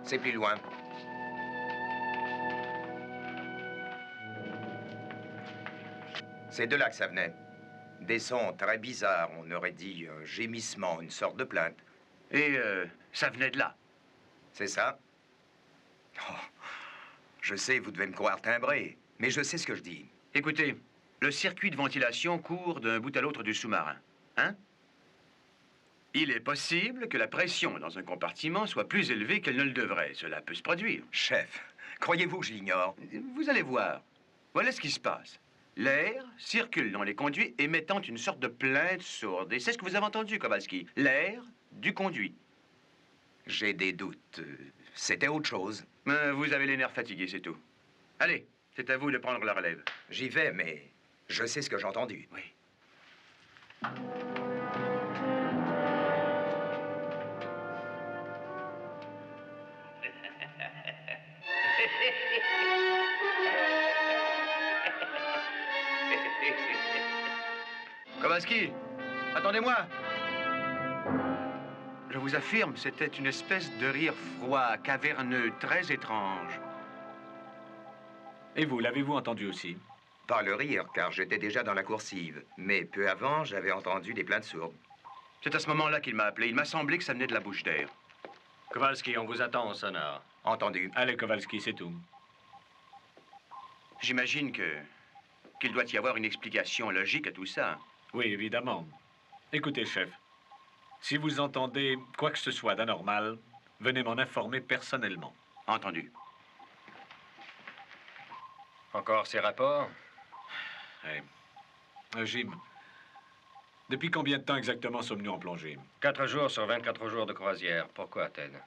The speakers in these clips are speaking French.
C'est plus loin. C'est de là que ça venait. Des sons très bizarres, on aurait dit un gémissement, une sorte de plainte. Et ça venait de là? C'est ça? Oh, je sais, vous devez me croire timbré, mais je sais ce que je dis. Écoutez, le circuit de ventilation court d'un bout à l'autre du sous-marin, hein? Il est possible que la pression dans un compartiment soit plus élevée qu'elle ne le devrait. Cela peut se produire. Chef, croyez-vous que je l'ignore? Vous allez voir. Voilà ce qui se passe. L'air circule dans les conduits émettant une sorte de plainte sourde. Et c'est ce que vous avez entendu, Kowalski. L'air du conduit. J'ai des doutes. C'était autre chose. Vous avez les nerfs fatigués, c'est tout. Allez, c'est à vous de prendre la relève. J'y vais, mais je sais ce que j'ai entendu. Oui. Kowalski, attendez-moi. Je vous affirme, c'était une espèce de rire froid, caverneux, très étrange. Et vous, l'avez-vous entendu aussi? Pas le rire, car j'étais déjà dans la coursive. Mais peu avant, j'avais entendu des plaintes sourdes. C'est à ce moment-là qu'il m'a appelé. Il m'a semblé que ça venait de la bouche d'air. Kowalski, on vous attend au sonar. Entendu. Allez, Kowalski, c'est tout. J'imagine qu'il doit y avoir une explication logique à tout ça. Oui, évidemment. Écoutez, chef, si vous entendez quoi que ce soit d'anormal, venez m'en informer personnellement. Entendu. Encore ces rapports? Oui. Jim, depuis combien de temps exactement sommes-nous en plongée? 4 jours sur 24 jours de croisière. Pourquoi, Ted?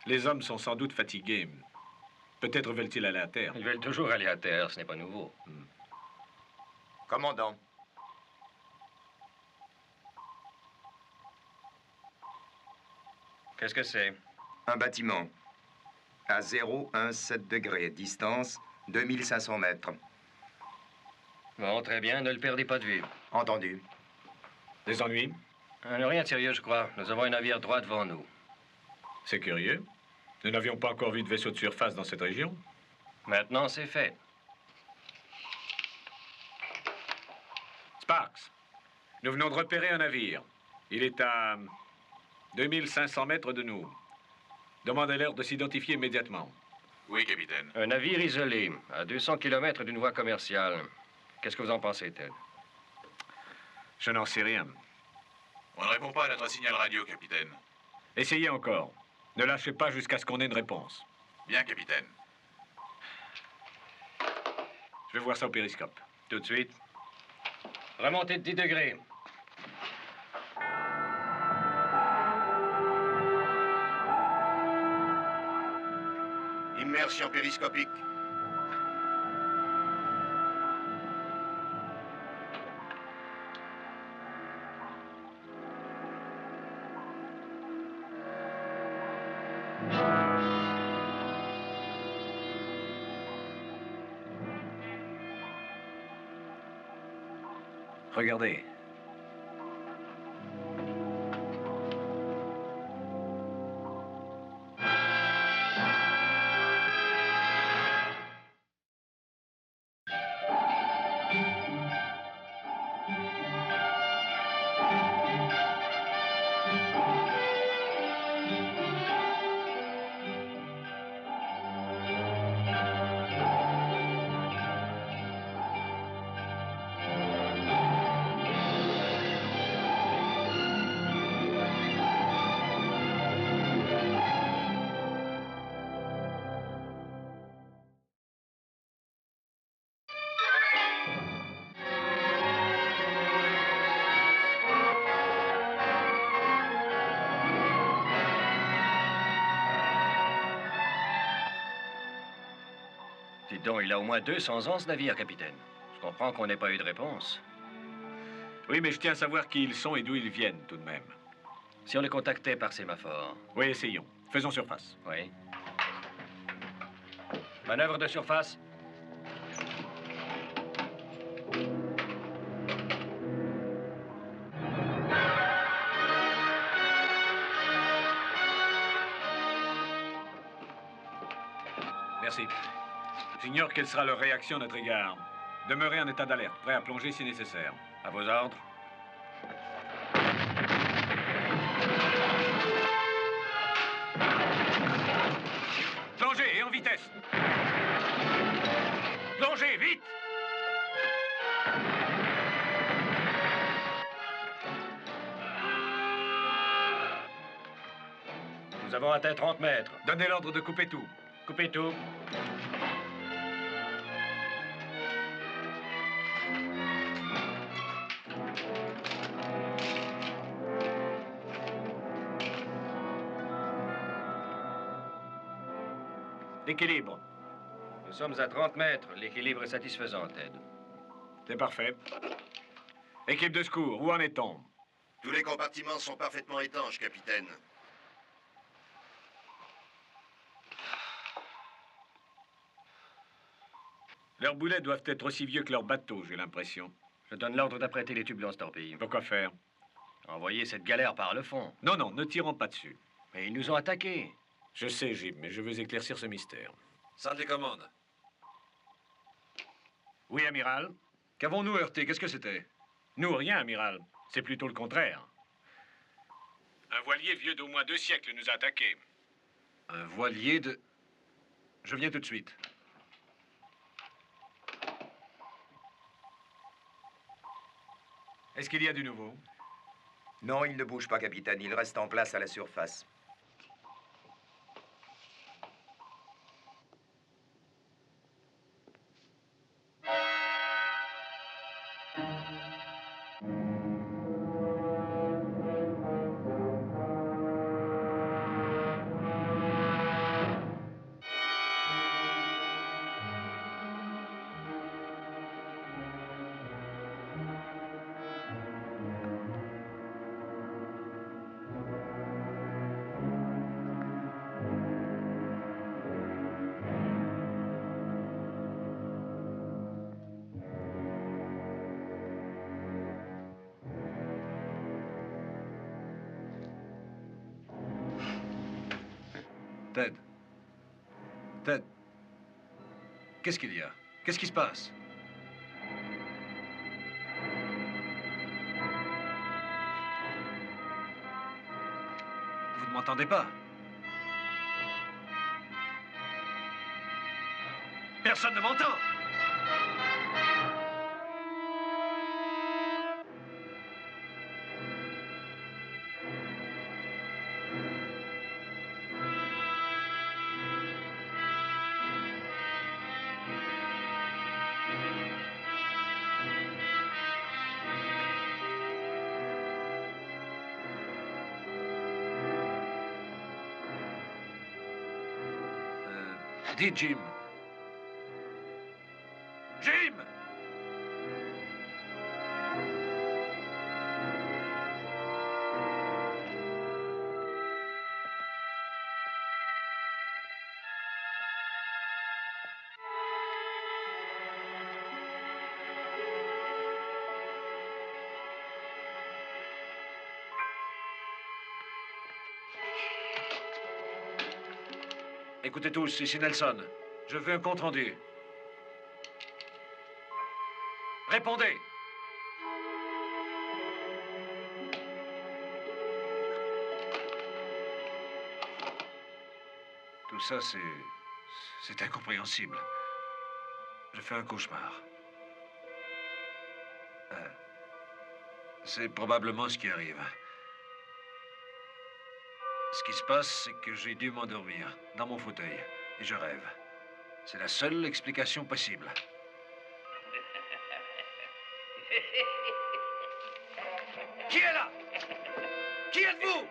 Les hommes sont sans doute fatigués. Peut-être veulent-ils aller à terre. Ils veulent toujours aller à terre, ce n'est pas nouveau. Commandant. Qu'est-ce que c'est? Un bâtiment. À 0,17 degrés. Distance 2500 mètres. Bon, très bien, ne le perdez pas de vue. Entendu. Des ennuis? Rien de sérieux, je crois. Nous avons un navire droit devant nous. C'est curieux. Nous n'avions pas encore vu de vaisseau de surface dans cette région. Maintenant, c'est fait. Sparks, nous venons de repérer un navire. Il est à 2500 mètres de nous. Demandez-leur de s'identifier immédiatement. Oui, capitaine. Un navire isolé, à 200 km d'une voie commerciale. Qu'est-ce que vous en pensez, Ted? Je n'en sais rien. On ne répond pas à notre signal radio, capitaine. Essayez encore. Ne lâchez pas jusqu'à ce qu'on ait une réponse. Bien, capitaine. Je vais voir ça au périscope. Tout de suite. Remontez de 10 degrés. Immersion périscopique. Regardez. Dites donc, il a au moins 200 ans, ce navire, capitaine. Je comprends qu'on n'ait pas eu de réponse. Oui, mais je tiens à savoir qui ils sont et d'où ils viennent, tout de même. Si on les contactait par sémaphore. Oui, essayons. Faisons surface. Oui. Manœuvre de surface. Merci. J'ignore quelle sera leur réaction à notre égard. Demeurez en état d'alerte, prêt à plonger si nécessaire. À vos ordres. Plongez et en vitesse. Plongez, vite! Nous avons atteint 30 mètres. Donnez l'ordre de couper tout. Coupez tout. L'équilibre. Nous sommes à 30 mètres. L'équilibre est satisfaisant, Ted. C'est parfait. Équipe de secours, où en est-on? Tous les compartiments sont parfaitement étanches, capitaine. Leurs boulets doivent être aussi vieux que leurs bateaux, j'ai l'impression. Je donne l'ordre d'apprêter les tubes lance-torpilles. Pourquoi faire? Envoyez cette galère par le fond. Non, non, ne tirons pas dessus. Mais ils nous ont attaqués. Je sais, Jim, mais je veux éclaircir ce mystère. Centre des commandes. Oui, amiral? Qu'avons-nous heurté? Qu'est-ce que c'était? Nous, rien, amiral. C'est plutôt le contraire. Un voilier vieux d'au moins 2 siècles nous a attaqués. Un voilier de... Je viens tout de suite. Est-ce qu'il y a du nouveau? Non, il ne bouge pas, capitaine. Il reste en place à la surface. Ted. Ted. Qu'est-ce qu'il y a? Qu'est-ce qui se passe? Vous ne m'entendez pas? Personne ne m'entend! Dis, Jim. Jim! Écoutez tous, ici Nelson. Je veux un compte-rendu. Répondez! Tout ça, c'est incompréhensible. Je fais un cauchemar. C'est probablement ce qui arrive. Ce qui se passe, c'est que j'ai dû m'endormir dans mon fauteuil et je rêve. C'est la seule explication possible. Qui est là? Qui êtes-vous?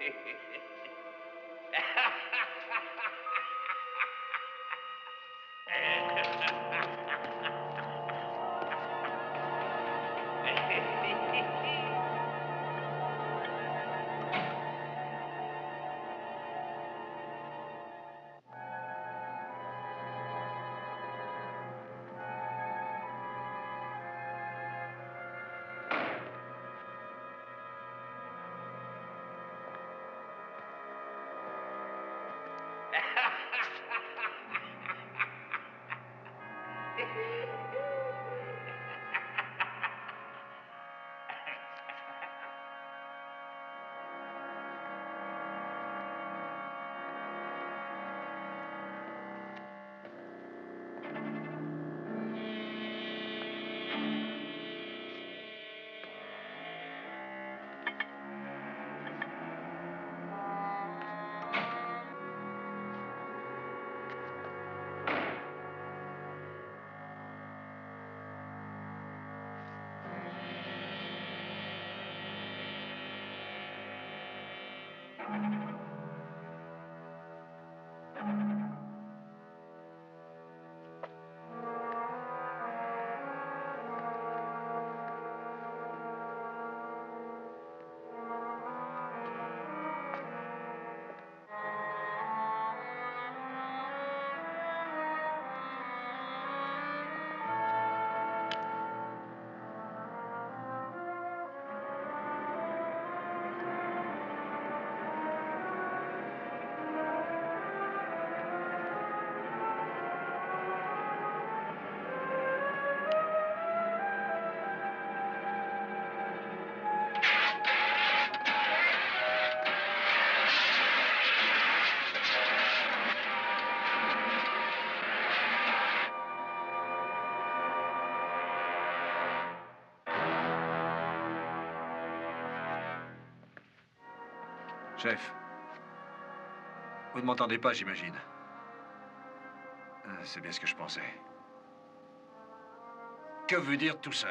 Chef, vous ne m'entendez pas, j'imagine. C'est bien ce que je pensais. Que veut dire tout ça?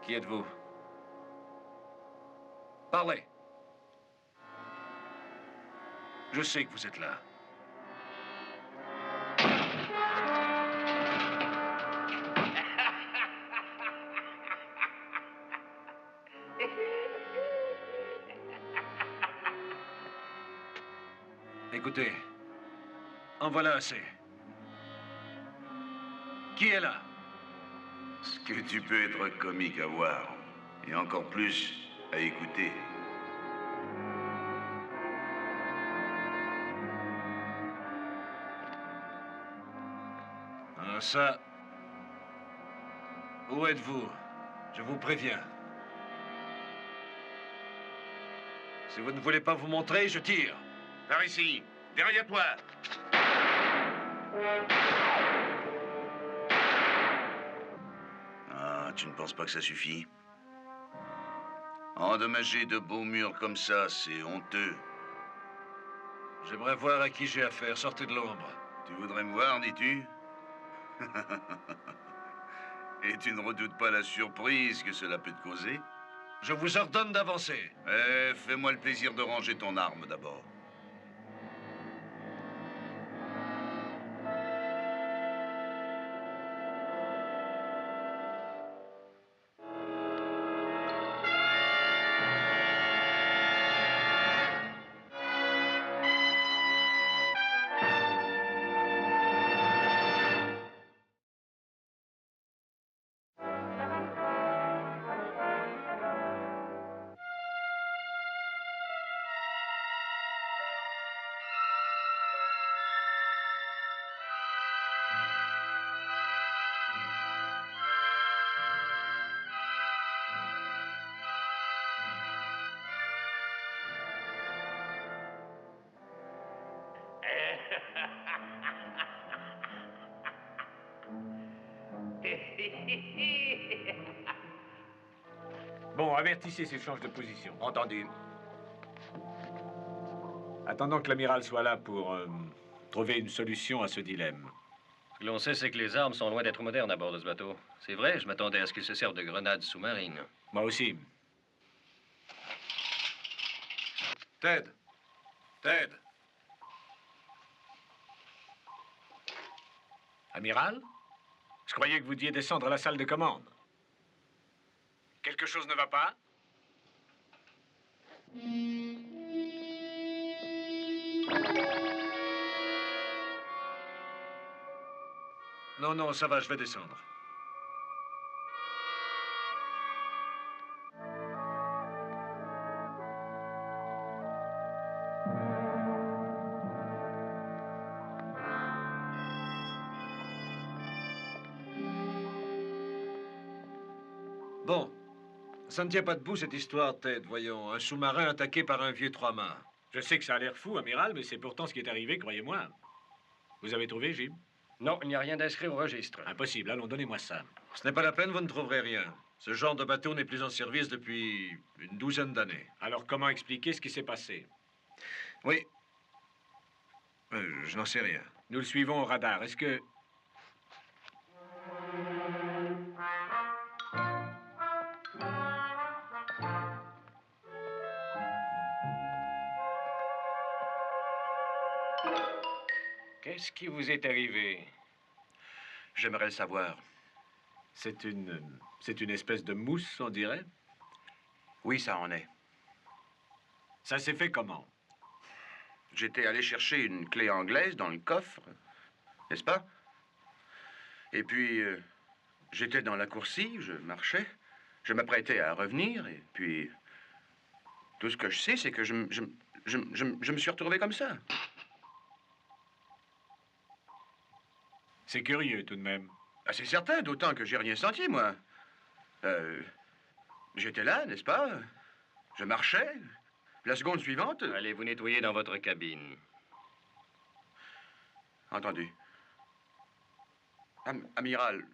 Qui êtes-vous? Parlez. Je sais que vous êtes là. Écoutez, en voilà assez. Qui est là? Ce que tu peux être comique à voir, et encore plus à écouter. Ah, ça... Où êtes-vous? Je vous préviens. Si vous ne voulez pas vous montrer, je tire. Par ici, derrière toi. Ah, tu ne penses pas que ça suffit? Endommager de beaux murs comme ça, c'est honteux. J'aimerais voir à qui j'ai affaire. Sortez de l'ombre. Tu voudrais me voir, dis-tu? Et tu ne redoutes pas la surprise que cela peut te causer? Je vous ordonne d'avancer. Fais-moi le plaisir de ranger ton arme d'abord. Bon, avertissez s'il change de position. Entendu. Attendons que l'amiral soit là pour trouver une solution à ce dilemme. Ce que l'on sait, c'est que les armes sont loin d'être modernes à bord de ce bateau. C'est vrai, je m'attendais à ce qu'ils se servent de grenades sous-marines. Moi aussi. Ted! Ted! Amiral? Je croyais que vous deviez descendre à la salle de commande. Quelque chose ne va pas? Non, non, ça va, je vais descendre. Bon, ça ne tient pas debout, cette histoire, Ted. Voyons, un sous-marin attaqué par un vieux trois-mâts. Je sais que ça a l'air fou, amiral, mais c'est pourtant ce qui est arrivé, croyez-moi. Vous avez trouvé, Jim? Non, il n'y a rien d'inscrit au registre. Impossible. Allons, donnez-moi ça. Ce n'est pas la peine, vous ne trouverez rien. Ce genre de bateau n'est plus en service depuis une douzaine d'années. Alors, comment expliquer ce qui s'est passé? Oui. Je n'en sais rien. Nous le suivons au radar. Est-ce que... Qu'est-ce qui vous est arrivé? J'aimerais le savoir. C'est une espèce de mousse, on dirait? Oui, ça en est. Ça s'est fait comment? J'étais allé chercher une clé anglaise dans le coffre, n'est-ce pas? Et puis, j'étais dans la coursive, je marchais, je m'apprêtais à revenir, et puis... Tout ce que je sais, c'est que je me suis retrouvé comme ça. C'est curieux, tout de même. Ah, c'est certain, d'autant que j'ai rien senti, moi. J'étais là, n'est-ce pas? Je marchais. La seconde suivante... Allez vous nettoyer dans votre cabine. Entendu. Amiral.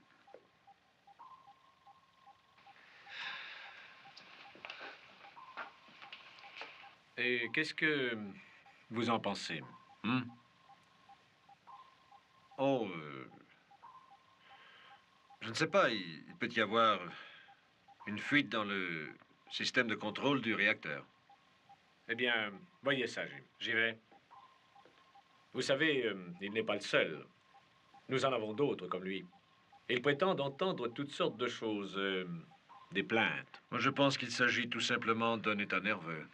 Et qu'est-ce que vous en pensez? Oh, je ne sais pas, il peut y avoir une fuite dans le système de contrôle du réacteur. Eh bien, voyez ça, Jim. J'y vais. Vous savez, il n'est pas le seul. Nous en avons d'autres comme lui. Ils prétendent entendre toutes sortes de choses, des plaintes. Moi, je pense qu'il s'agit tout simplement d'un état nerveux.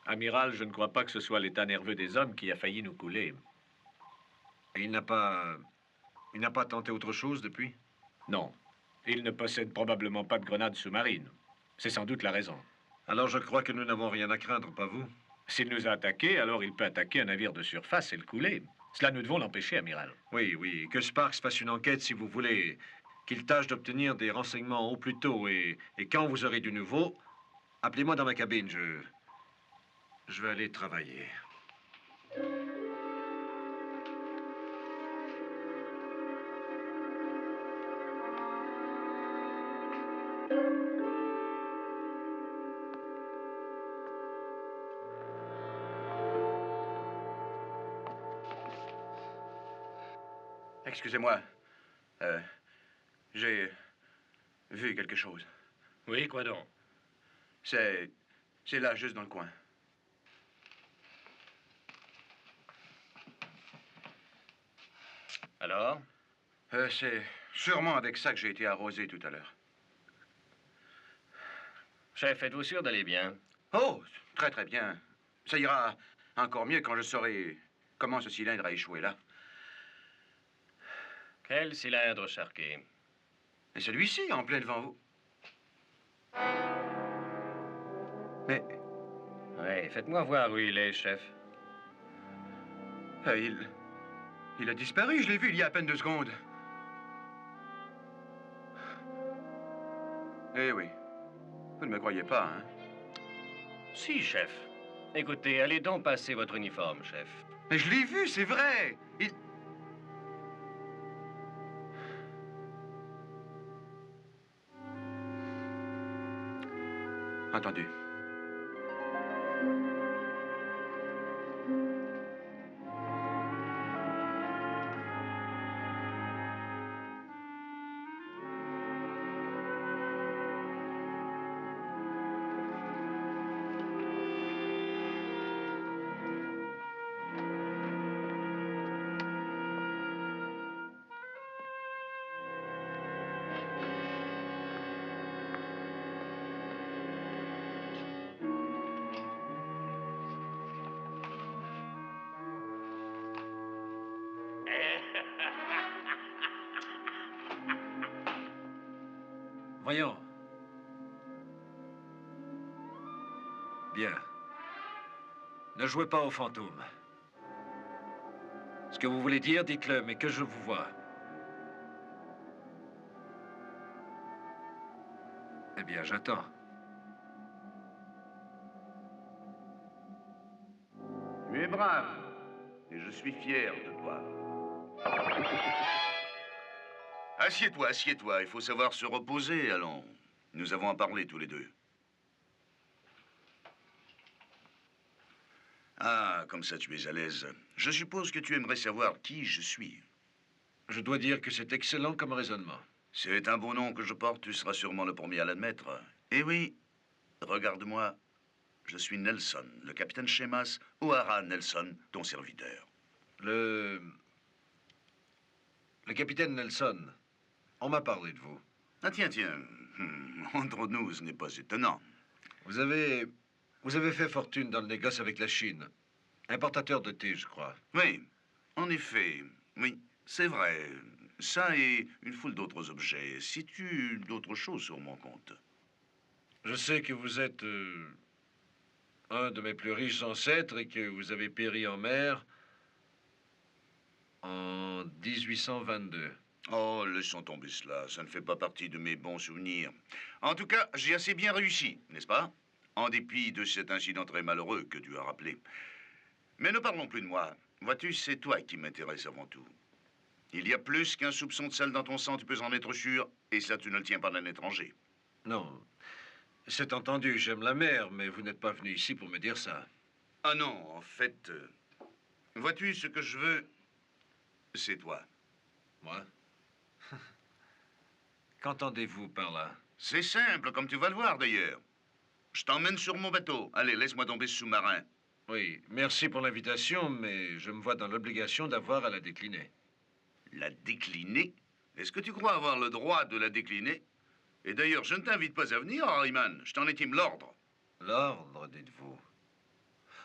Amiral, je ne crois pas que ce soit l'état nerveux des hommes qui a failli nous couler. Et il n'a pas tenté autre chose depuis? Non. Il ne possède probablement pas de grenade sous-marine. C'est sans doute la raison. Alors je crois que nous n'avons rien à craindre, pas vous? S'il nous a attaqués, alors il peut attaquer un navire de surface et le couler. Cela, nous devons l'empêcher, amiral. Oui, oui. Que Sparks fasse une enquête si vous voulez. Qu'il tâche d'obtenir des renseignements au plus tôt. Et quand vous aurez du nouveau, appelez-moi dans ma cabine. Je vais aller travailler. Excusez-moi. J'ai vu quelque chose. Oui, quoi donc? C'est là, juste dans le coin. Alors? C'est sûrement avec ça que j'ai été arrosé tout à l'heure. Chef, êtes-vous sûr d'aller bien? Oh, très très bien. Ça ira encore mieux quand je saurai comment ce cylindre a échoué là. Quel cylindre charqué? Et celui-ci, en plein devant vous. Mais Oui, faites-moi voir où il est, chef. il a disparu, je l'ai vu il y a à peine 2 secondes. Eh oui. Vous ne me croyez pas, hein? Si, chef. Écoutez, allez donc passer votre uniforme, chef. Mais je l'ai vu, c'est vrai. Entendu. Voyons. Bien. Ne jouez pas au fantôme. Ce que vous voulez dire, dites-le, mais que je vous vois. Eh bien, j'attends. Tu es brave, et je suis fier de toi. Assieds-toi, assieds-toi. Il faut savoir se reposer, allons. Nous avons à parler tous les deux. Ah, comme ça tu es à l'aise. Je suppose que tu aimerais savoir qui je suis. Je dois dire que c'est excellent comme raisonnement. C'est un beau nom que je porte, tu seras sûrement le premier à l'admettre. Eh oui, regarde-moi. Je suis Nelson, le capitaine Sheamas, O'Hara Nelson, ton serviteur. Le capitaine Nelson, on m'a parlé de vous. Ah tiens, tiens. Entre nous, ce n'est pas étonnant. Vous avez fait fortune dans le négoce avec la Chine. Importateur de thé, je crois. Oui, en effet. Oui, c'est vrai. Ça et une foule d'autres objets. Sais-tu d'autres choses sur mon compte? Je sais que vous êtes un de mes plus riches ancêtres et que vous avez péri en mer en 1822. Oh, laissons tomber cela. Ça ne fait pas partie de mes bons souvenirs. En tout cas, j'ai assez bien réussi, n'est-ce pas? En dépit de cet incident très malheureux que tu as rappelé. Mais ne parlons plus de moi. Vois-tu, c'est toi qui m'intéresse avant tout. Il y a plus qu'un soupçon de sel dans ton sang, tu peux en être sûr, et ça, tu ne le tiens pas d'un étranger. Non, c'est entendu, j'aime la mer, mais vous n'êtes pas venu ici pour me dire ça. Ah non, en fait, vois-tu, ce que je veux, c'est toi. Moi? Qu'entendez-vous par là? C'est simple, comme tu vas le voir d'ailleurs. Je t'emmène sur mon bateau. Allez, laisse-moi tomber ce sous-marin. Oui, merci pour l'invitation, mais je me vois dans l'obligation d'avoir à la décliner. La décliner? Est-ce que tu crois avoir le droit de la décliner? Et d'ailleurs, je ne t'invite pas à venir, Harryman. Je t'en intime l'ordre. L'ordre, dites-vous?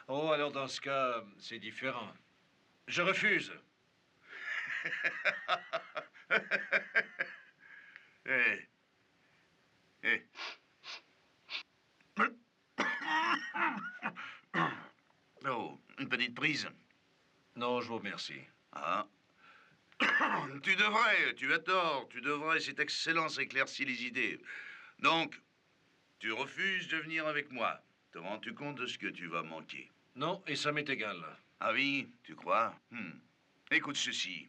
Oh, alors dans ce cas, c'est différent. Je refuse. Eh. Eh. Oh, une petite prise. Non, je vous remercie. Ah. Tu as tort, tu devrais, c'est excellent, ça éclaircit les idées. Donc, tu refuses de venir avec moi. Te rends-tu compte de ce que tu vas manquer? Non, et ça m'est égal. Ah oui, tu crois? Écoute ceci.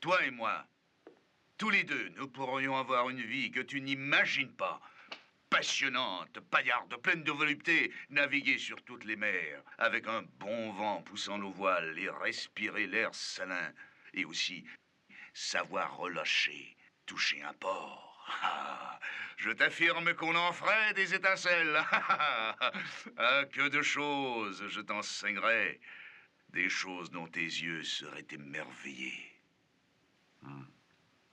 Toi et moi, tous les deux, nous pourrions avoir une vie que tu n'imagines pas. Passionnante, paillarde, pleine de volupté, naviguer sur toutes les mers, avec un bon vent poussant nos voiles et respirer l'air salin. Et aussi, savoir relâcher, toucher un port. Ah, je t'affirme qu'on en ferait des étincelles. Ah, que de choses, je t'enseignerai. Des choses dont tes yeux seraient émerveillés.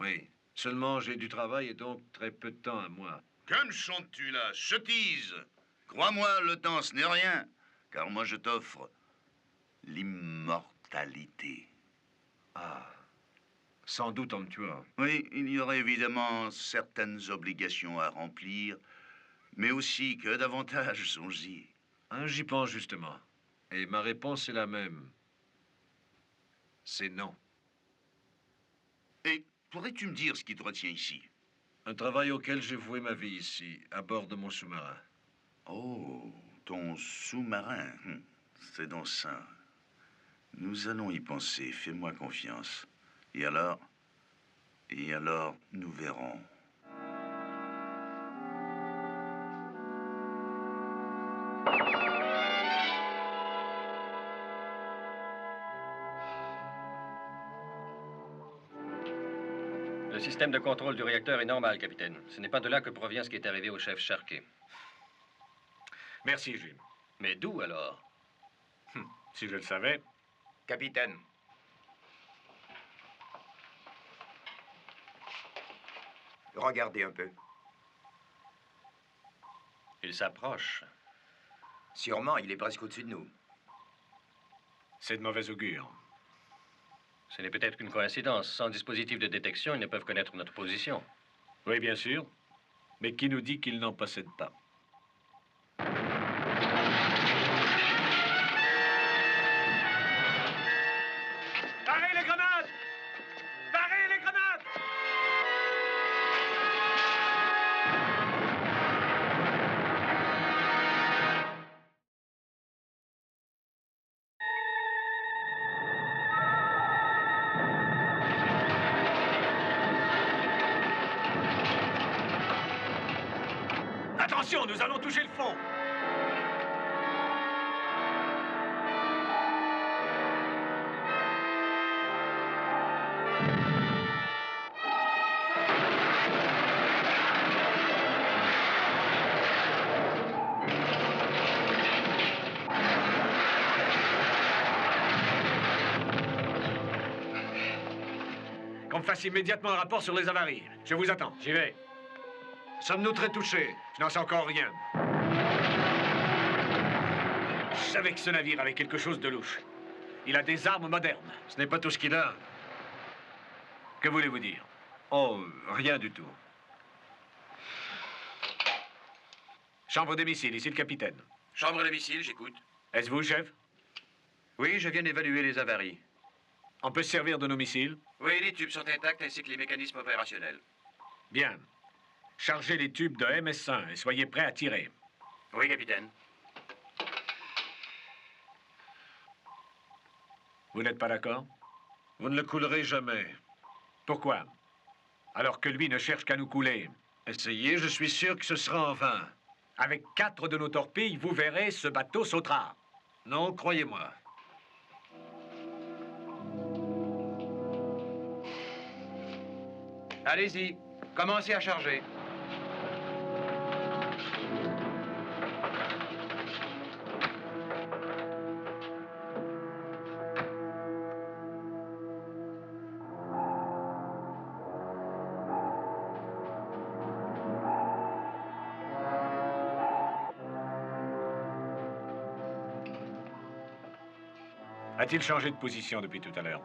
Oui, seulement j'ai du travail et donc très peu de temps à moi. Que me chantes-tu là? Sottise! Crois-moi, le temps, ce n'est rien, car moi je t'offre l'immortalité. Ah, sans doute en me tuant. Oui, il y aurait évidemment certaines obligations à remplir, mais aussi que d'avantages, songe-y. Hein, j'y pense justement. Et ma réponse est la même. C'est non. Et pourrais-tu me dire ce qui te retient ici? Un travail auquel j'ai voué ma vie ici, à bord de mon sous-marin. Oh, ton sous-marin. C'est donc ça. Nous allons y penser, fais-moi confiance. Et alors, nous verrons. Le système de contrôle du réacteur est normal, capitaine. Ce n'est pas de là que provient ce qui est arrivé au chef Sharkey. Merci, Jim. Mais d'où alors? Si je le savais. Capitaine. Regardez un peu. Il s'approche. Sûrement, il est presque au-dessus de nous. C'est de mauvais augure. Ce n'est peut-être qu'une coïncidence. Sans dispositif de détection, ils ne peuvent connaître notre position. Oui, bien sûr. Mais qui nous dit qu'il n'en possède pas? Barrez les grenades! Barrez les grenades! Attention, nous allons toucher le fond. Qu'on me fasse immédiatement un rapport sur les avaries. Je vous attends. J'y vais. Sommes-nous très touchés? Je n'en sais encore rien. Je savais que ce navire avait quelque chose de louche. Il a des armes modernes. Ce n'est pas tout ce qu'il a. Que voulez-vous dire? Oh, rien du tout. Chambre des missiles, ici le capitaine. Chambre de missile, j'écoute. Est-ce vous, chef? Oui, je viens d'évaluer les avaries. On peut se servir de nos missiles? Oui, les tubes sont intacts ainsi que les mécanismes opérationnels. Bien. Chargez les tubes de MS-1 et soyez prêts à tirer. Oui, capitaine. Vous n'êtes pas d'accord? Vous ne le coulerez jamais. Pourquoi? Alors que lui ne cherche qu'à nous couler. Essayez, je suis sûr que ce sera en vain. Avec 4 de nos torpilles, vous verrez, ce bateau sautera. Non, croyez-moi. Allez-y, commencez à charger. A-t-il changé de position depuis tout à l'heure?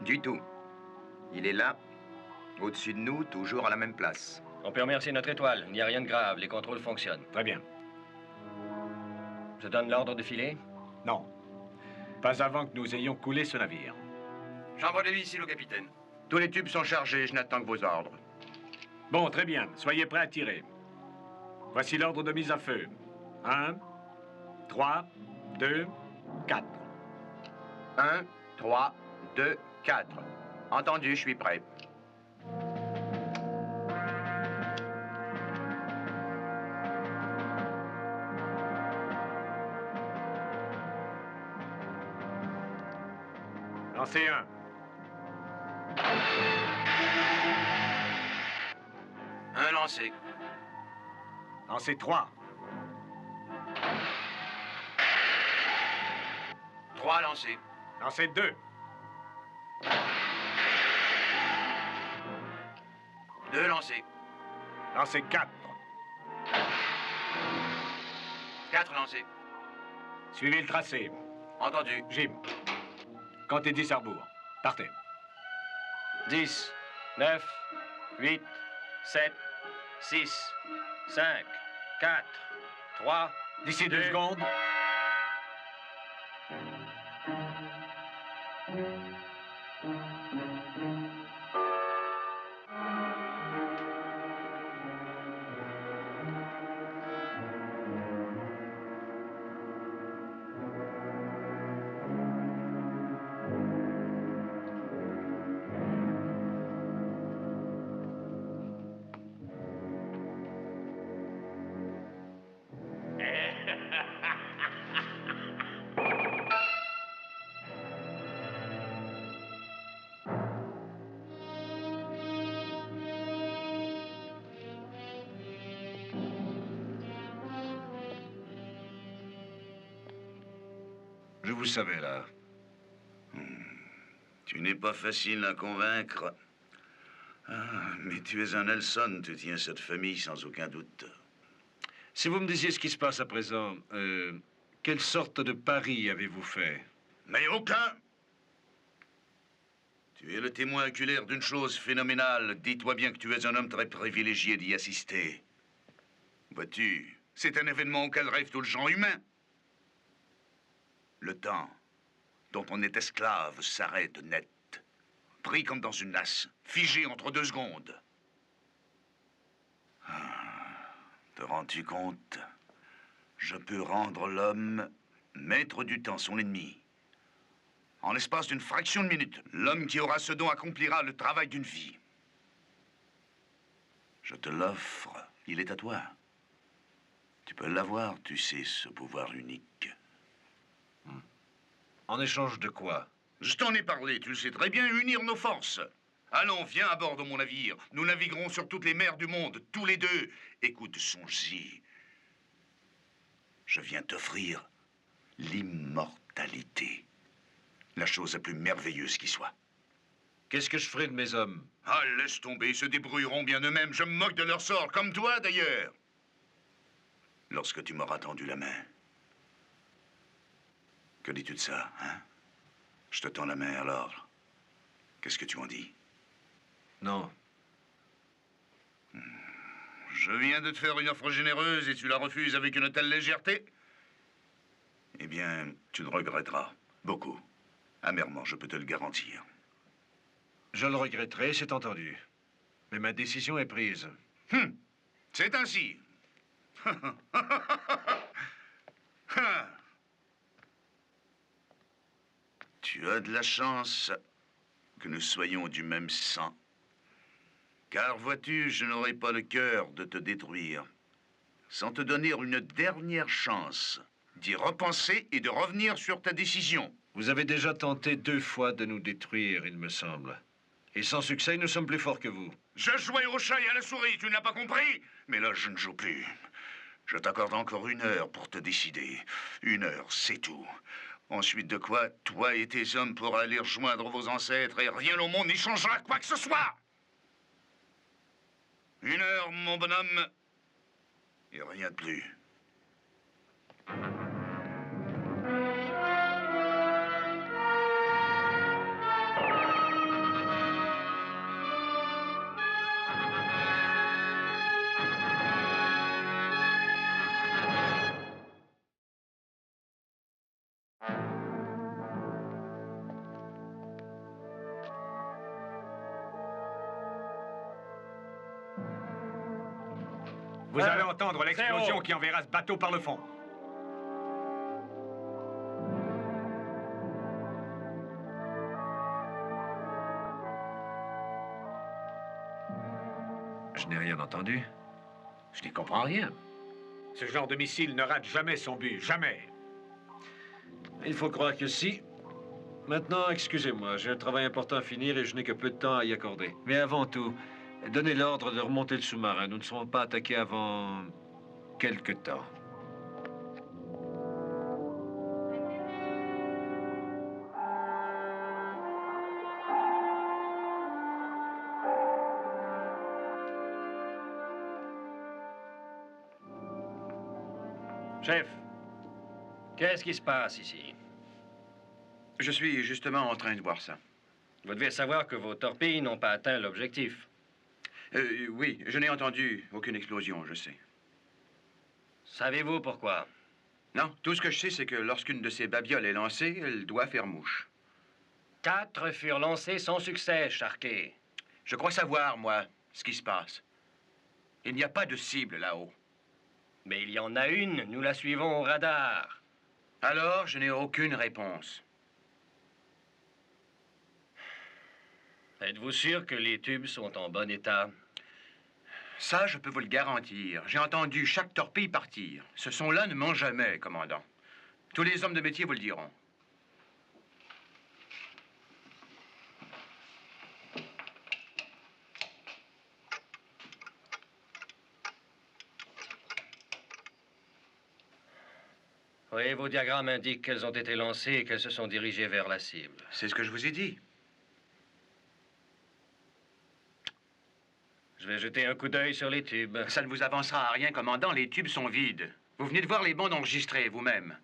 Du tout. Il est là, au-dessus de nous, toujours à la même place. On peut remercier notre étoile. Il n'y a rien de grave. Les contrôles fonctionnent. Très bien. Je donne l'ordre de filer. Non. Pas avant que nous ayons coulé ce navire. Chambre de missile au capitaine. Tous les tubes sont chargés, je n'attends que vos ordres. Bon, très bien. Soyez prêts à tirer. Voici l'ordre de mise à feu. 1, 3, 2, 4. 1, 3, 2, 4. Entendu, je suis prêt. Lancez 1. Un lancé. Lancez 3. 3 lancés. Lancez 2. 2 lancés. Lancez 4. 4 lancés. Suivez le tracé. Entendu. Jim. Comptez 10 à rebours. Partez. 10, 9, 8, 7, 6, 5, 4, 3. D'ici 2 Deux. secondes. Je vous savais là. Tu n'es pas facile à convaincre. Ah, mais tu es un Nelson, tu tiens cette famille sans aucun doute. Si vous me disiez ce qui se passe à présent, quelle sorte de pari avez-vous fait? Mais aucun! Tu es le témoin oculaire d'une chose phénoménale. Dis-toi bien que tu es un homme très privilégié d'y assister. Vois-tu, c'est un événement auquel rêvent tous les gens humains. Le temps dont on est esclave s'arrête net. Pris comme dans une lasse, figé entre 2 secondes. Te rends-tu compte? Je peux rendre l'homme maître du temps, son ennemi. En l'espace d'une fraction de minute, l'homme qui aura ce don accomplira le travail d'une vie. Je te l'offre, il est à toi. Tu peux l'avoir, tu sais, ce pouvoir unique. En échange de quoi? Je t'en ai parlé, tu le sais très bien, unir nos forces. Allons, viens à bord de mon navire. Nous naviguerons sur toutes les mers du monde, tous les deux. Écoute, songe-y. Je viens t'offrir l'immortalité. La chose la plus merveilleuse qui soit. Qu'est-ce que je ferai de mes hommes? Ah, laisse tomber, ils se débrouilleront bien eux-mêmes. Je me moque de leur sort, comme toi d'ailleurs. Lorsque tu m'auras tendu la main. Que dis-tu de ça, hein? Je te tends la main alors. Qu'est-ce que tu en dis? Non. Je viens de te faire une offre généreuse et tu la refuses avec une telle légèreté? Eh bien, tu le regretteras. Beaucoup. Amèrement, je peux te le garantir. Je le regretterai, c'est entendu. Mais ma décision est prise. C'est ainsi. Tu as de la chance que nous soyons du même sang. Car, vois-tu, je n'aurai pas le cœur de te détruire sans te donner une dernière chance d'y repenser et de revenir sur ta décision. Vous avez déjà tenté 2 fois de nous détruire, il me semble. Et sans succès, nous sommes plus forts que vous. Je jouais au chat et à la souris, tu ne l'as pas compris? Mais là, je ne joue plus. Je t'accorde encore 1 heure pour te décider. 1 heure, c'est tout. Ensuite de quoi, toi et tes hommes pourront aller rejoindre vos ancêtres et rien au monde n'y changera quoi que ce soit. 1 heure, mon bonhomme, et rien de plus. Vous allez entendre l'explosion qui enverra ce bateau par le fond. Je n'ai rien entendu. Je n'y comprends rien. Ce genre de missile ne rate jamais son but, jamais. Il faut croire que si. Maintenant, excusez-moi, j'ai un travail important à finir et je n'ai que peu de temps à y accorder. Mais avant tout, donnez l'ordre de remonter le sous-marin. Nous ne serons pas attaqués avant quelque temps. Chef, qu'est-ce qui se passe ici? Je suis justement en train de voir ça. Vous devez savoir que vos torpilles n'ont pas atteint l'objectif. Oui, je n'ai entendu aucune explosion, je sais. Savez-vous pourquoi? Non, tout ce que je sais, c'est que lorsqu'une de ces babioles est lancée, elle doit faire mouche. 4 furent lancés sans succès, Sharkey. Je crois savoir, moi, ce qui se passe. Il n'y a pas de cible là-haut. Mais il y en a une, nous la suivons au radar. Alors, je n'ai aucune réponse. Êtes-vous sûr que les tubes sont en bon état? Ça, je peux vous le garantir. J'ai entendu chaque torpille partir. Ce son-là ne ment jamais, commandant. Tous les hommes de métier vous le diront. Oui, vos diagrammes indiquent qu'elles ont été lancées et qu'elles se sont dirigées vers la cible. C'est ce que je vous ai dit. Je vais jeter un coup d'œil sur les tubes. Ça ne vous avancera à rien, commandant. Les tubes sont vides. Vous venez de voir les bandes enregistrées vous-même.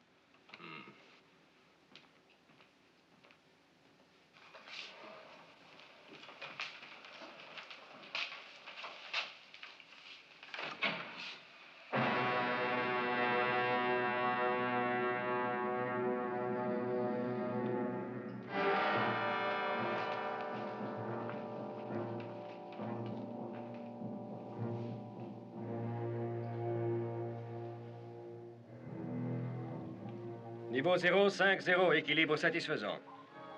Niveau 050, équilibre satisfaisant.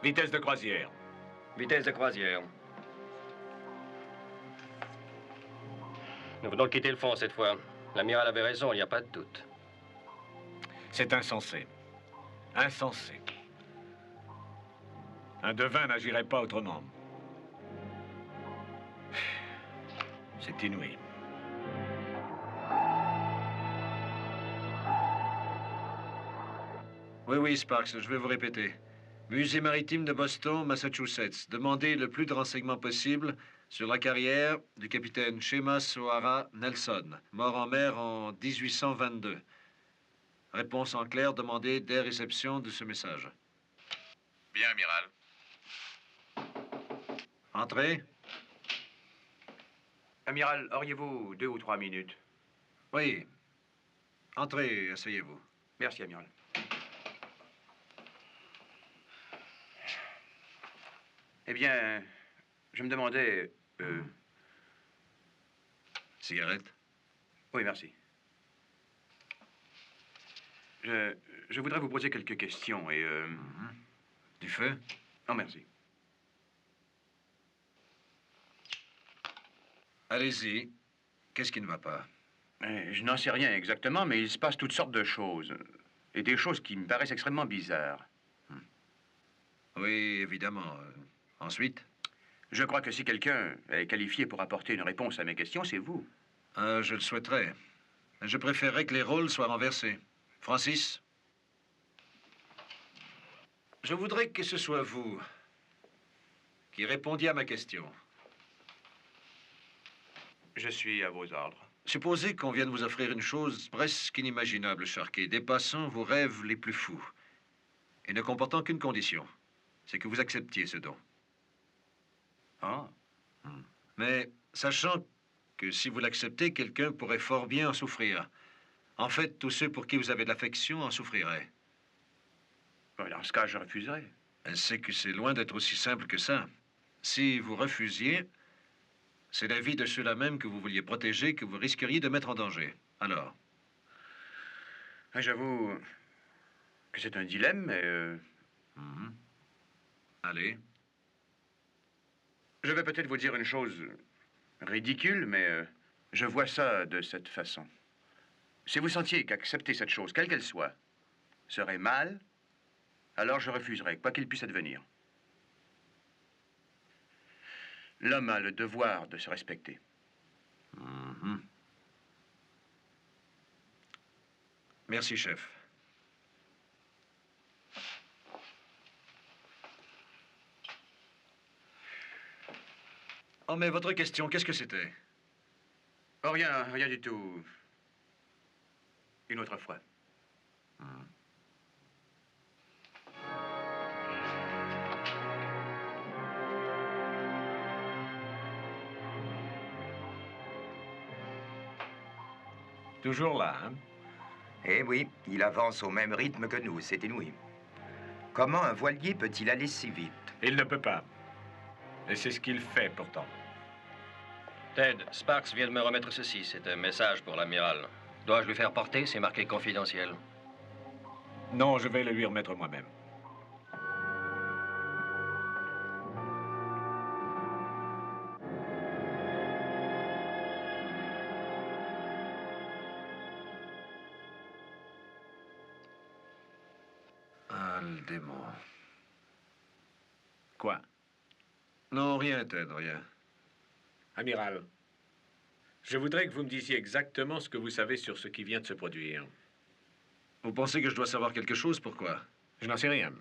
Vitesse de croisière. Vitesse de croisière. Nous venons de quitter le fond cette fois. L'amiral avait raison, il n'y a pas de doute. C'est insensé. Insensé. Un devin n'agirait pas autrement. C'est inouï. Oui, oui, Sparks, je vais vous répéter. Musée maritime de Boston, Massachusetts. Demandez le plus de renseignements possible sur la carrière du capitaine Sheamus O'Hara Nelson, mort en mer en 1822. Réponse en clair demandée dès réception de ce message. Bien, amiral. Entrez. Amiral, auriez-vous 2 ou 3 minutes? Oui. Entrez, asseyez-vous. Merci, amiral. Eh bien, je me demandais... Cigarette? Oui, merci. Je voudrais vous poser quelques questions et... Du feu? Non, merci. Allez-y. Qu'est-ce qui ne va pas? Je n'en sais rien exactement, mais il se passe toutes sortes de choses. Et des choses qui me paraissent extrêmement bizarres. Oui, évidemment. Ensuite? Je crois que si quelqu'un est qualifié pour apporter une réponse à mes questions, c'est vous. Je le souhaiterais. Je préférerais que les rôles soient renversés. Francis? Je voudrais que ce soit vous qui répondiez à ma question. Je suis à vos ordres. Supposez qu'on vienne vous offrir une chose presque inimaginable, Sharkey, dépassant vos rêves les plus fous, et ne comportant qu'une condition, c'est que vous acceptiez ce don. Ah. Mais sachant que si vous l'acceptez, quelqu'un pourrait fort bien en souffrir. En fait, tous ceux pour qui vous avez de l'affection en souffriraient. Dans ce cas, je refuserai. C'est que c'est loin d'être aussi simple que ça. Si vous refusiez, c'est la vie de ceux-là même que vous vouliez protéger que vous risqueriez de mettre en danger. Alors? J'avoue que c'est un dilemme, mais... Allez. Je vais peut-être vous dire une chose ridicule, mais je vois ça de cette façon. Si vous sentiez qu'accepter cette chose, quelle qu'elle soit, serait mal, alors je refuserai, quoi qu'il puisse advenir. L'homme a le devoir de se respecter. Merci, chef. Oh, mais votre question, qu'est-ce que c'était? Oh, rien du tout. Une autre fois. Toujours là, hein? Eh oui, il avance au même rythme que nous, c'est inouï. Comment un voilier peut-il aller si vite? Il ne peut pas. Et c'est ce qu'il fait, pourtant. Ted, Sparks vient de me remettre ceci. C'est un message pour l'amiral. Dois-je lui faire porter? C'est marqué confidentiel. Non, je vais le lui remettre moi-même. Ah, le démon. Quoi? Non, rien, Ted, rien. Amiral, je voudrais que vous me disiez exactement ce que vous savez sur ce qui vient de se produire. Vous pensez que je dois savoir quelque chose? Pourquoi? Je n'en sais rien.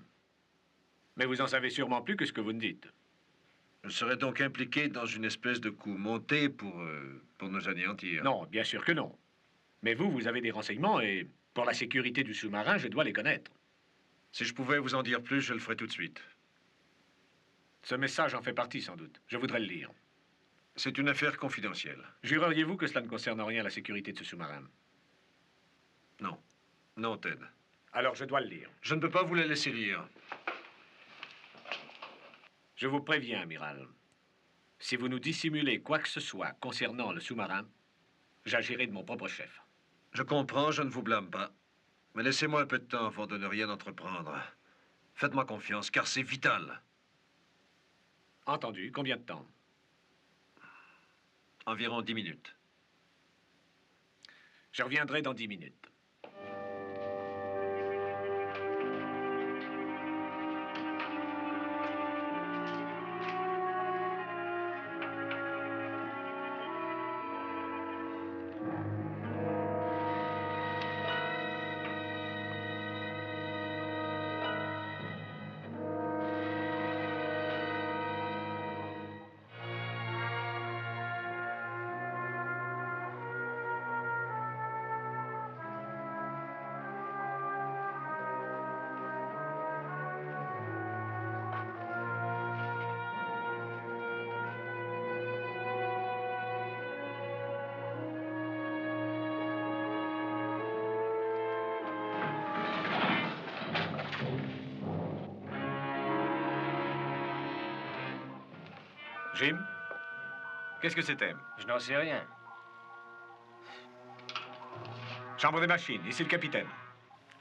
Mais vous en savez sûrement plus que ce que vous me dites. Je serais donc impliqué dans une espèce de coup monté pour nous anéantir. Non, bien sûr que non. Mais vous avez des renseignements et pour la sécurité du sous-marin, je dois les connaître. Si je pouvais vous en dire plus, je le ferais tout de suite. Ce message en fait partie, sans doute. Je voudrais le lire. C'est une affaire confidentielle. Jureriez-vous que cela ne concerne en rien la sécurité de ce sous-marin? Non. Non, Ted. Alors je dois le lire. Je ne peux pas vous la laisser lire. Je vous préviens, amiral. Si vous nous dissimulez quoi que ce soit concernant le sous-marin, j'agirai de mon propre chef. Je comprends, je ne vous blâme pas. Mais laissez-moi un peu de temps avant de ne rien entreprendre. Faites-moi confiance, car c'est vital. Entendu. Combien de temps? Environ 10 minutes. Je reviendrai dans 10 minutes. Jim? Qu'est-ce que c'était? Je n'en sais rien. Chambre des machines, ici le capitaine.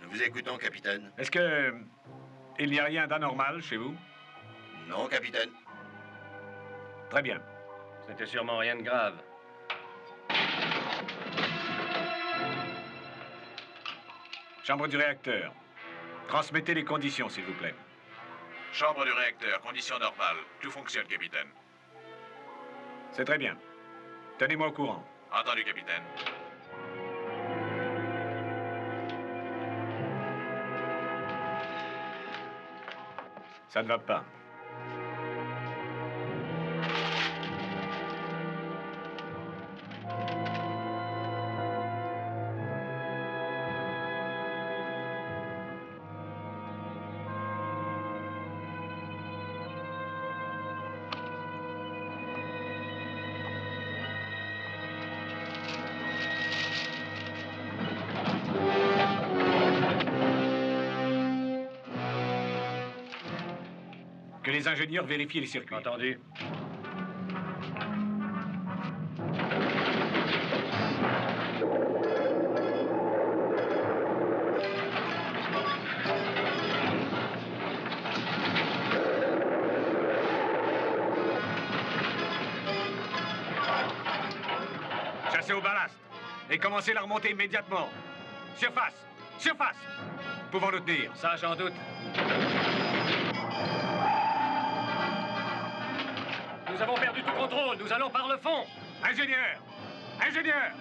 Nous vous écoutons, capitaine. Est-ce que... il n'y a rien d'anormal chez vous? Non, capitaine. Très bien. C'était sûrement rien de grave. Chambre du réacteur. Transmettez les conditions, s'il vous plaît. Chambre du réacteur, conditions normales. Tout fonctionne, capitaine. C'est très bien. Tenez-moi au courant. Entendu, capitaine. Ça ne va pas. Que les ingénieurs vérifient les circuits. Entendu. Chassez au ballast et commencez la remontée immédiatement. Surface! Surface! Pouvons nous tenir. Ça, j'en doute. Nous avons perdu tout contrôle. Nous allons par le fond. Ingénieur! Ingénieur!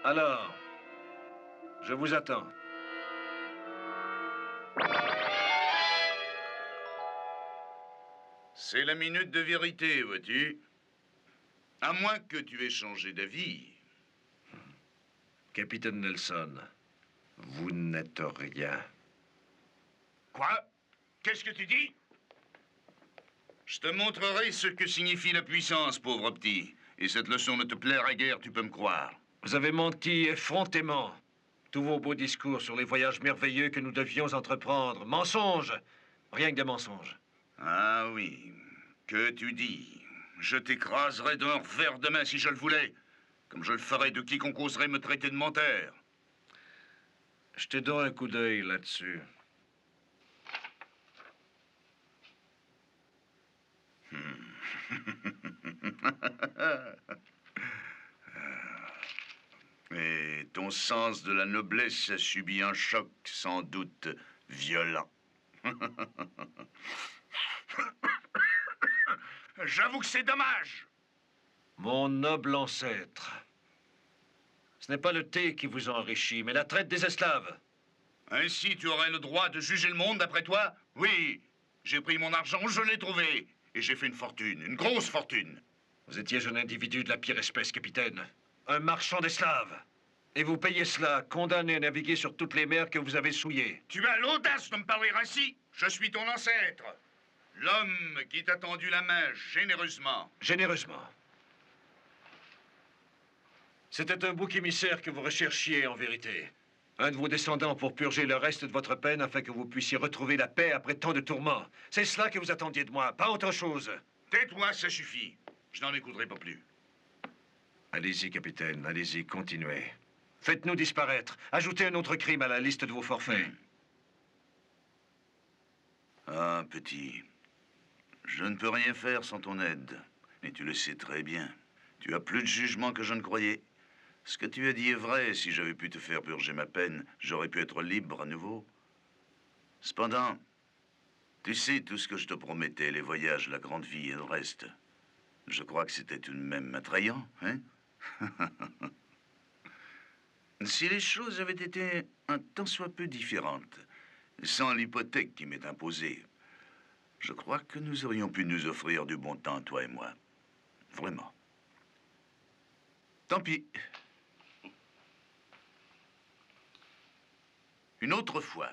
Alors, je vous attends. C'est la minute de vérité, vois-tu? À moins que tu aies changé d'avis. Capitaine Nelson, vous n'êtes rien. Quoi? Qu'est-ce que tu dis? Je te montrerai ce que signifie la puissance, pauvre petit. Et cette leçon ne te plaira guère, tu peux me croire. Vous avez menti effrontément. Tous vos beaux discours sur les voyages merveilleux que nous devions entreprendre. Mensonges! Rien que des mensonges. Ah oui, que tu dis? Je t'écraserais d'un revers de main si je le voulais, comme je le ferais de quiconque oserait me traiter de menteur. Jetez donc un coup d'œil là-dessus. Et ton sens de la noblesse a subi un choc sans doute violent. J'avoue que c'est dommage. Mon noble ancêtre. Ce n'est pas le thé qui vous enrichit, mais la traite des esclaves. Ainsi, tu aurais le droit de juger le monde, d'après toi? Oui, j'ai pris mon argent, je l'ai trouvé. Et j'ai fait une fortune, une grosse fortune. Vous étiez un individu de la pire espèce, capitaine. Un marchand d'esclaves. Et vous payez cela, condamné à naviguer sur toutes les mers que vous avez souillées. Tu as l'audace de me parler ainsi? Je suis ton ancêtre. L'homme qui t'a tendu la main généreusement. Généreusement. C'était un bouc émissaire que vous recherchiez, en vérité. Un de vos descendants pour purger le reste de votre peine afin que vous puissiez retrouver la paix après tant de tourments. C'est cela que vous attendiez de moi, pas autre chose. Tais-toi, ça suffit. Je n'en écouterai pas plus. Allez-y, capitaine, allez-y, continuez. Faites-nous disparaître. Ajoutez un autre crime à la liste de vos forfaits. Ah, petit. Je ne peux rien faire sans ton aide. Et tu le sais très bien. Tu as plus de jugement que je ne croyais. Ce que tu as dit est vrai. Si j'avais pu te faire purger ma peine, j'aurais pu être libre à nouveau. Cependant, tu sais tout ce que je te promettais, les voyages, la grande vie et le reste. Je crois que c'était tout de même attrayant, hein? Si les choses avaient été un tant soit peu différentes, sans l'hypothèque qui m'est imposée, je crois que nous aurions pu nous offrir du bon temps, toi et moi. Vraiment. Tant pis. Une autre fois.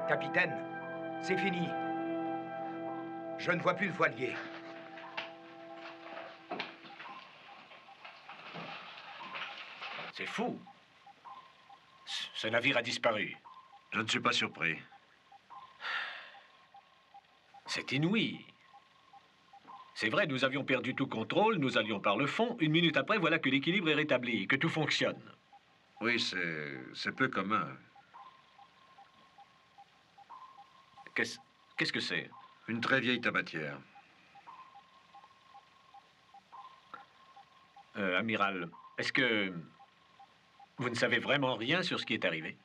Capitaine, c'est fini. Je ne vois plus le voilier. C'est fou. Ce navire a disparu. Je ne suis pas surpris. C'est inouï. C'est vrai, nous avions perdu tout contrôle, nous allions par le fond. Une minute après, voilà que l'équilibre est rétabli, que tout fonctionne. Oui, c'est peu commun. Qu'est-ce que c'est? Une très vieille tabatière. Amiral, est-ce que vous ne savez vraiment rien sur ce qui est arrivé?